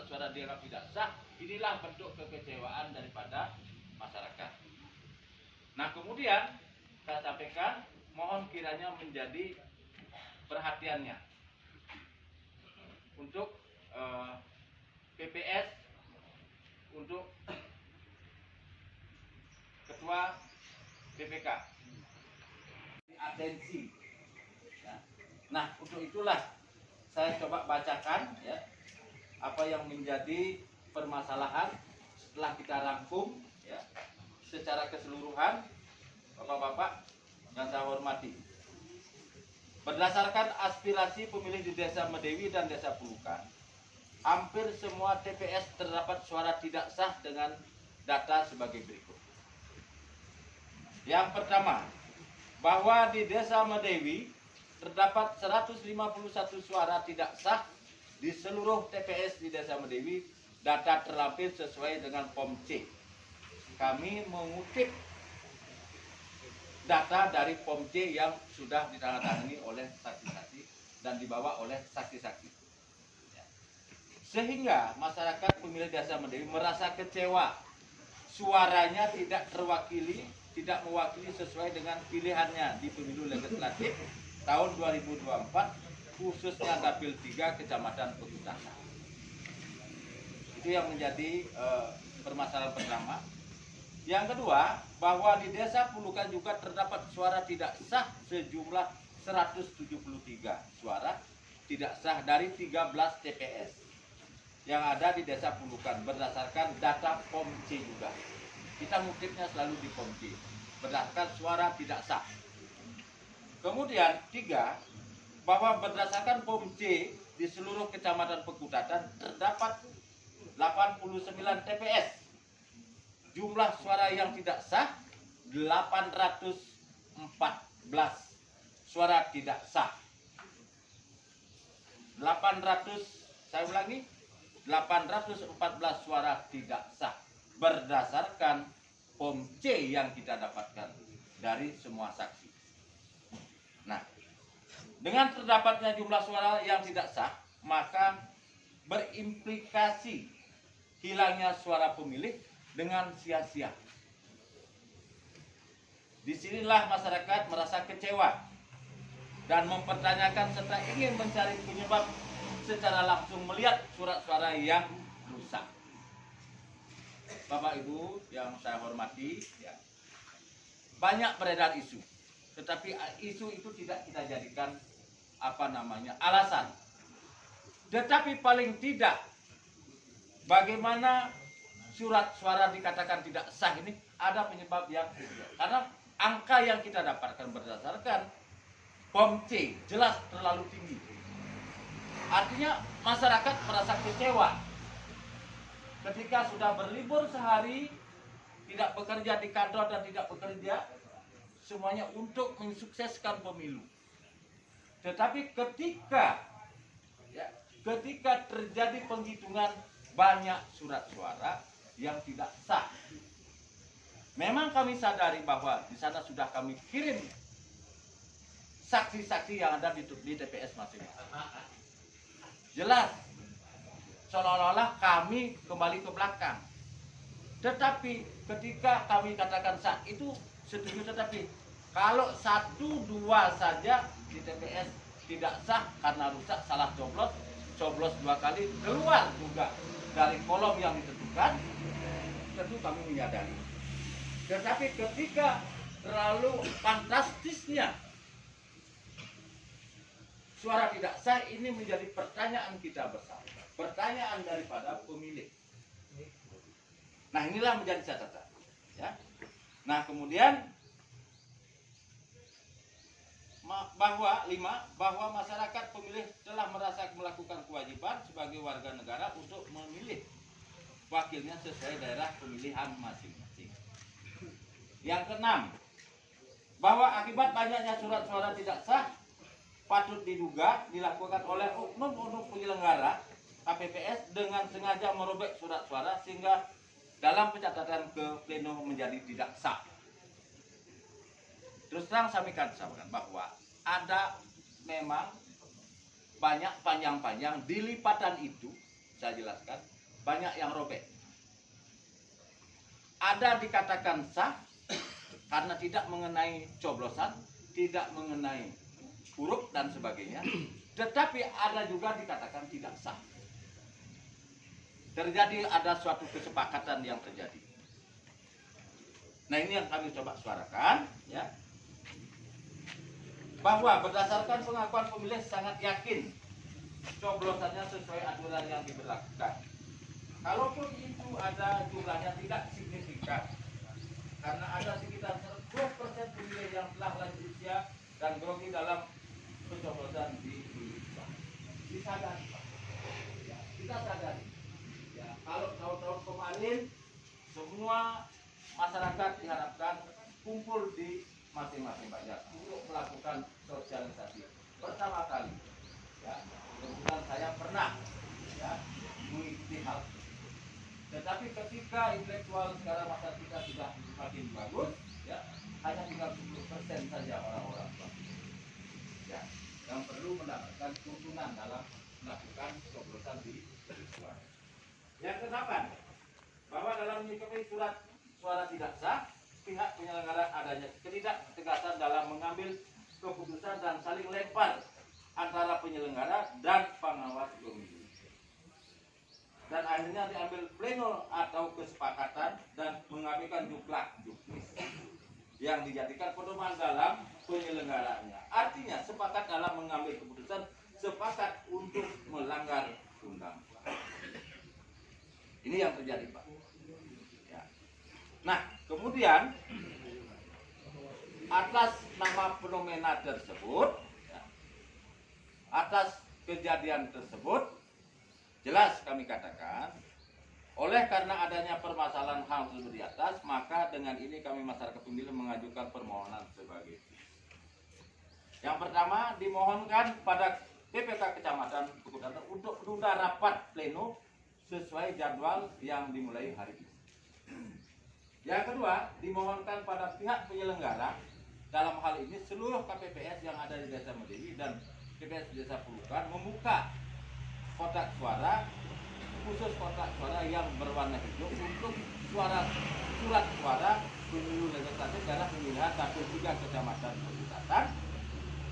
suara dianggap tidak sah, inilah bentuk kekecewaan daripada masyarakat. Nah, kemudian saya sampaikan, mohon kiranya menjadi perhatiannya untuk PPS, untuk Ketua PPK. Atensi. Ya. Nah, untuk itulah saya coba bacakan ya apa yang menjadi permasalahan setelah kita rangkum ya secara keseluruhan, Bapak-bapak yang saya hormati. Berdasarkan aspirasi pemilih di Desa Medewi dan Desa Pulukan, hampir semua TPS terdapat suara tidak sah dengan data sebagai berikut. Yang pertama, bahwa di Desa Medewi terdapat 151 suara tidak sah di seluruh TPS di Desa Medewi. Data terlampir sesuai dengan POM C. Kami mengutip data dari POM C yang sudah ditandatangani oleh saksi-saksi dan dibawa oleh saksi-saksi. Sehingga masyarakat pemilih Desa Medewi merasa kecewa. Suaranya tidak terwakili, tidak mewakili sesuai dengan pilihannya di pemilu legislatif tahun 2024, khususnya Dapil 3 Kecamatan Pekutatan. Itu yang menjadi permasalahan pertama. Yang kedua, bahwa di Desa Pulukan juga terdapat suara tidak sah sejumlah 173 suara tidak sah dari 13 TPS yang ada di Desa Pulukan berdasarkan data POM C juga. Kita ngutipnya selalu di POM C, berdasarkan suara tidak sah. Kemudian tiga, bahwa berdasarkan POM C di seluruh Kecamatan Pekutatan terdapat 89 TPS. Jumlah suara yang tidak sah 814 suara tidak sah. 814 suara tidak sah berdasarkan POM C yang kita dapatkan dari semua saksi. Nah, dengan terdapatnya jumlah suara yang tidak sah, maka berimplikasi hilangnya suara pemilih dengan sia-sia. Disinilah masyarakat merasa kecewa dan mempertanyakan serta ingin mencari penyebab secara langsung melihat surat suara yang rusak. Bapak Ibu yang saya hormati, ya, banyak beredar isu, tetapi isu itu tidak kita jadikan alasan. Tetapi paling tidak, bagaimana surat suara dikatakan tidak sah ini ada penyebab yang karena angka yang kita dapatkan berdasarkan POM C jelas terlalu tinggi. Artinya masyarakat merasa kecewa ketika sudah berlibur sehari, tidak bekerja di kantor dan tidak bekerja semuanya untuk mensukseskan pemilu. Tetapi ketika terjadi penghitungan banyak surat suara yang tidak sah. Memang kami sadari bahwa di sana sudah kami kirim saksi-saksi yang ada di TPS masing-masing. Jelas, seolah-olah kami kembali ke belakang. Tetapi ketika kami katakan saat itu setuju, tetapi kalau 1-2 saja di TPS tidak sah karena rusak, salah coblos 2 kali, keluar juga dari kolom yang ditentukan, tentu kami menyadari. Tetapi ketika terlalu fantastisnya suara tidak sah, ini menjadi pertanyaan kita bersama, pertanyaan daripada pemilih. Nah, inilah menjadi catatan, ya. Nah, kemudian bahwa masyarakat pemilih telah merasa melakukan kewajiban sebagai warga negara untuk memilih wakilnya sesuai daerah pemilihan masing-masing. Yang keenam, bahwa akibat banyaknya surat suara tidak sah patut diduga dilakukan oleh oknum-oknum penyelenggara KPPS dengan sengaja merobek surat suara sehingga dalam pencatatan ke pleno menjadi tidak sah. Terus terang kami katakan bahwa ada memang banyak panjang-panjang di lipatan itu, saya jelaskan, banyak yang robek. Ada dikatakan sah karena tidak mengenai coblosan, tidak mengenai huruf dan sebagainya. Tetapi ada juga dikatakan tidak sah. Terjadi ada suatu kesepakatan yang terjadi. Nah, ini yang kami coba suarakan, ya. Bahwa berdasarkan pengakuan pemilih sangat yakin coblosannya sesuai aturan yang diberlakukan. Kalaupun itu ada jumlahnya tidak signifikan, karena ada sekitar 10% pemilih yang telah lanjut usia dan grogi dalam pencoblosan di Indonesia. Disadari, ya, kita sadari. Ya, kalau tahun-tahun kemarin semua masyarakat diharapkan kumpul di masing-masing pajak untuk melakukan sosialisasi pertama kali. Ya, kebetulan saya pernah, ya, mengikuti hal itu. Tetapi ketika intelektual sekarang masa kita sudah semakin bagus, ya, hanya tinggal 10% saja orang-orang tua, ya, yang perlu mendapatkan tuntunan dalam melakukan coblosan di luar. Yang ke-8, bahwa dalam menyikapi surat suara tidak sah, pihak penyelenggara adanya ketidaktegasan dalam mengambil keputusan dan saling lempar antara penyelenggara dan pengawas pemilu. Dan akhirnya diambil pleno atau kesepakatan dan mengambilkan juklak juknis yang dijadikan pedoman dalam penyelenggaranya. Artinya sepakat dalam mengambil keputusan, sepakat untuk melanggar undang. Ini yang terjadi, Pak. Ya. Nah, kemudian atas nama fenomena tersebut, ya, atas kejadian tersebut, jelas kami katakan, oleh karena adanya permasalahan hal tersebut di atas, maka dengan ini kami masyarakat pemilih mengajukan permohonan sebagai yang pertama, dimohonkan pada PPK Kecamatan Pekutatan untuk menunda rapat pleno sesuai jadwal yang dimulai hari ini. Yang kedua, dimohonkan pada pihak penyelenggara, dalam hal ini seluruh KPPS yang ada di Desa Medewi dan KPPS Desa Pulukan membuka kotak suara, khusus kotak suara yang berwarna hijau untuk surat suara pemilu legislatif daerah pemilihan KPU 3 Kecamatan Pekutatan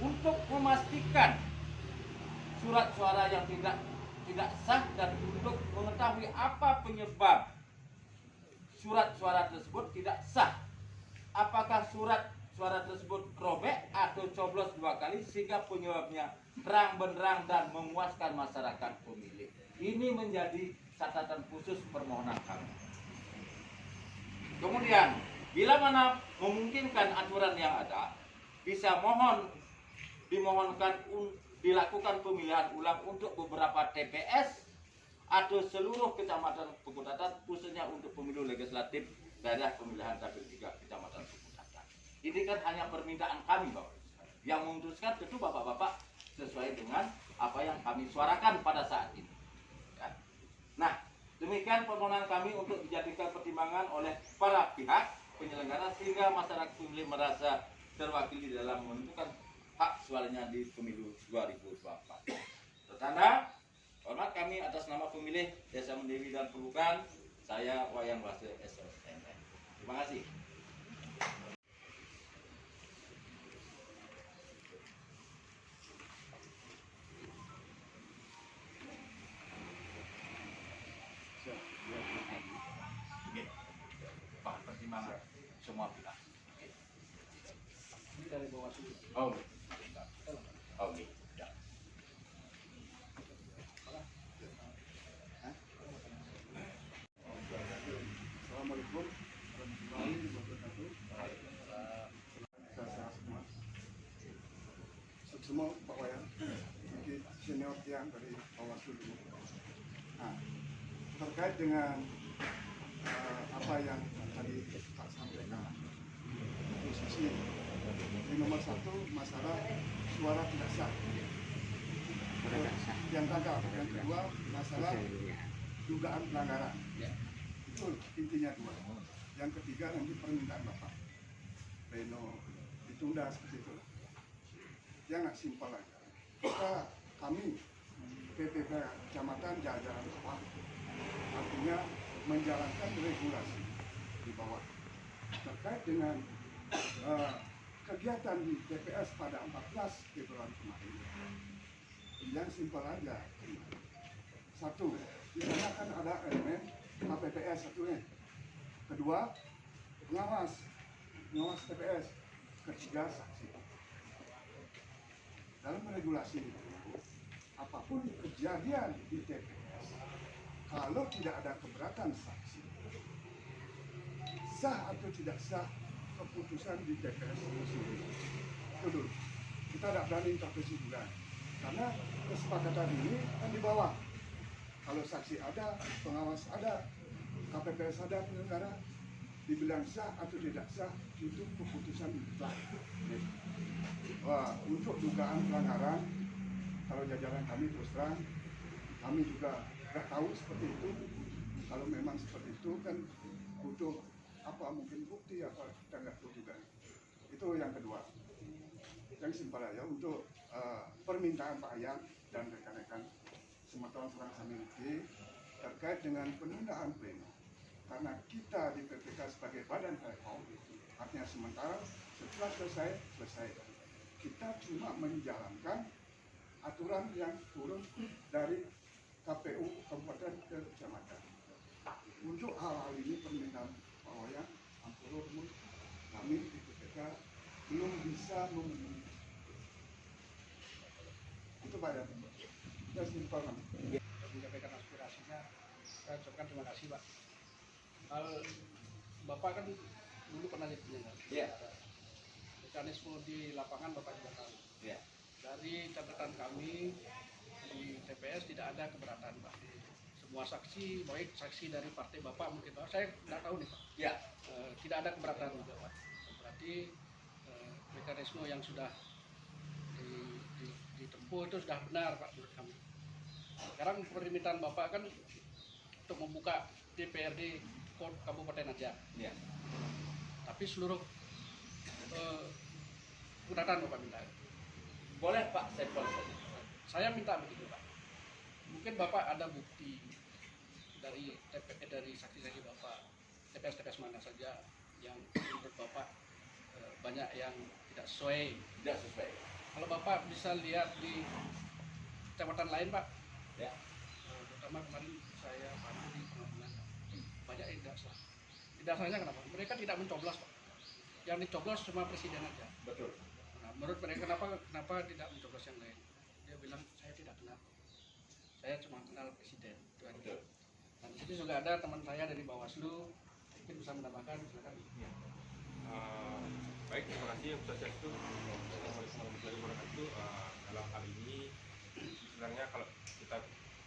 untuk memastikan surat suara yang tidak sah dan untuk mengetahui apa penyebab surat suara tersebut tidak sah. Apakah surat suara tersebut robek atau coblos 2 kali sehingga penyebabnya terang benderang dan memuaskan masyarakat pemilih. Ini menjadi catatan khusus permohonan kami. Kemudian, bila mana memungkinkan aturan yang ada, bisa dimohonkan dilakukan pemilihan ulang untuk beberapa TPS atau seluruh kecamatan Pekutatan, khususnya untuk pemilu legislatif daerah pemilihan KPU 3 Kecamatan Pekutatan. Ini kan hanya permintaan kami, Bapak. Yang memutuskan tentu Bapak-Bapak sesuai dengan apa yang kami suarakan pada saat ini. Ya. Nah, demikian permohonan kami untuk dijadikan pertimbangan oleh para pihak penyelenggara sehingga masyarakat pemilih merasa terwakili dalam menentukan hak suaranya di pemilu 2024. Tertanda, hormat kami atas nama pemilih Desa Medewi dan Pulukan, saya Wayan Wase SSNN. Terima kasih. Pak, pertimbangan semua pihak. Ini dari Bawaslu. Oh, oke. Ya. Assalamualaikum warahmatullahi wabarakatuh. Semua Pak Wayan, mungkin senior yang dari Bawaslu dulu. Nah, terkait dengan apa yang tadi Pak sampaikan, posisi di nomor 1 masalah suara tidak sah. Yang gagal, yang kedua masalah dugaan pelanggaran. Itu intinya 2. Yang ketiga nanti permintaan Bapak pleno ditunda seperti itu. Jangan simpel aja. Kami PPK Kecamatan jajaran Bapak menjalankan regulasi di bawah terkait dengan kegiatan di TPS pada 14 Februari kemarin. Yang simpel aja. Satu, di sana kan ada elemen KPPS satunya. Kedua, pengawas TPS. Ketiga, saksi. Dalam regulasi itu, apapun kejadian di TPS, kalau tidak ada keberatan saksi, sah atau tidak sah keputusan di TPS itu sendiri. Itu dulu. Kita tidak berani minta kesimpulan. Karena kesepakatan ini kan di bawah. Kalau saksi ada, pengawas ada, KPPS ada, penyelenggara, dibilang sah atau tidak sah, itu keputusan mutlak. Wah, untuk dugaan pelanggaran, kalau jajaran kami terus terang, kami juga nggak tahu seperti itu. Kalau memang seperti itu kan butuh apa mungkin bukti apa, kita nggak tahu juga. Itu yang kedua. Yang simpel aja untuk permintaan Pak Ayang dan rekan-rekan Sumatera Utara miliki terkait dengan penundaan pleno. Karena kita di PPK sebagai badan pokok, artinya sementara setelah selesai. Kita cuma menjalankan aturan yang turun dari KPU Kabupaten ke Kecamatan. Untuk hal-hal ini permintaan Pak Ayang, ampun, kami di PPK belum bisa memenuhi. Itu Pak ya. Kita simpel kan. Menyampaikan aspirasinya, saya ucapkan terima kasih Pak. Bapak kan dulu pernah jadi penyelenggara. Iya. Mekanisme di lapangan Bapak juga tahu. Iya. Dari catatan kami di TPS tidak ada keberatan Pak. Semua saksi, baik saksi dari partai Bapak mungkin Pak, saya tidak tahu nih Pak. Iya. Tidak ada keberatan juga Pak. Berarti mekanisme yang sudah ditempuh itu sudah benar Pak menurut kami. Sekarang permintaan Bapak kan untuk membuka DPRD Kabupaten aja. Iya. Tapi seluruh keberatan Bapak minta. Boleh Pak, saja. Saya minta begitu Pak. Mungkin Bapak ada bukti dari saksi-saksi Bapak, TPS mana saja yang menurut Bapak banyak yang tidak sesuai. Tidak sesuai. Kalau Bapak bisa lihat di kecamatan lain Pak, Ya. terutama kemarin saya pantau di pengadilan, banyak yang tidak sah. Tidak sahnya kenapa? Mereka tidak mencoblos Pak. Yang dicoblos cuma presiden aja. Betul. Nah, menurut mereka kenapa tidak mencoblos yang lain? Dia bilang saya tidak kenal. Saya cuma kenal presiden. Itu aja. Betul. Nah, di sini juga ada teman saya dari Bawaslu, mungkin bisa menambahkan, silakan. Baik, terima kasih Ustaz Syastu. Assalamualaikum warahmatullahi wabarakatuh. Dalam hal ini sebenarnya kalau kita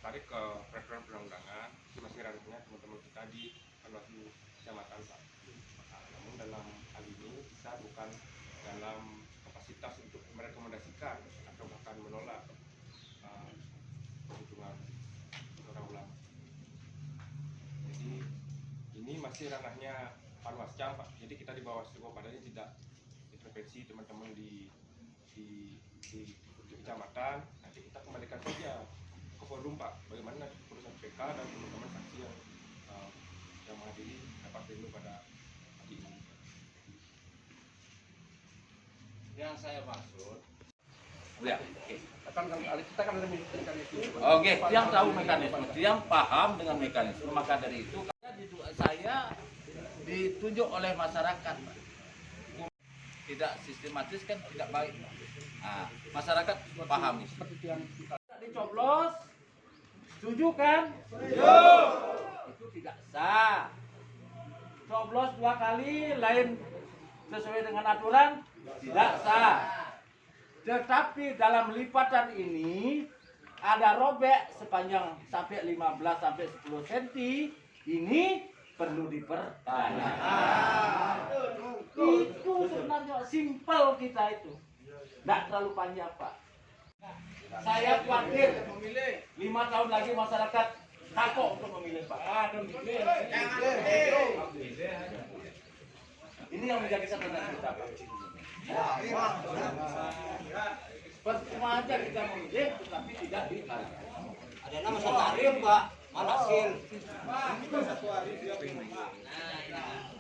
tarik ke peraturan perundang-undangan, itu masih ranahnya teman-teman kita di Panwaslu Kecamatan Pak. Namun dalam hal ini kita bukan dalam kapasitas untuk merekomendasikan atau bahkan menolak perhitungan suara ulang. Jadi ini masih ranahnya Panwascam Pak. Jadi kita di Bawaslu Kabupaten ini tidak intervensi teman-teman di kecamatan. Nanti kita kembalikan saja ke forum Pak. Bagaimana keputusan PK dan teman-teman saksi yang menghadiri rapat pleno pada hari ini. Yang saya maksud, ya, oke. Kita kan ada mekanisme. Oke, yang tahu mekanisme, yang paham dengan mekanisme, maka dari itu saya ditunjuk oleh masyarakat. Tidak sistematis kan tidak baik. Nah, masyarakat pahami. Seperti yang kita Dicoblos, setuju kan? Setuju. Itu tidak sah. Coblos 2 kali lain sesuai dengan aturan tidak sah. Tetapi dalam lipatan ini ada robek sepanjang sampai 15 sampai 10 cm. Ini perlu dipertanyakan. Itu sebenarnya simpel kita itu. Tidak terlalu panjang Pak. Saya khawatir 5 tahun lagi masyarakat kapok untuk memilih Pak. Ini yang menjadi catatan kita Pak. Percuma aja kita memilih, tetapi tidak ditarik. Ada nama saya tarik Pak. Mana sil? Pak, kita satu hari dia punya. Nah,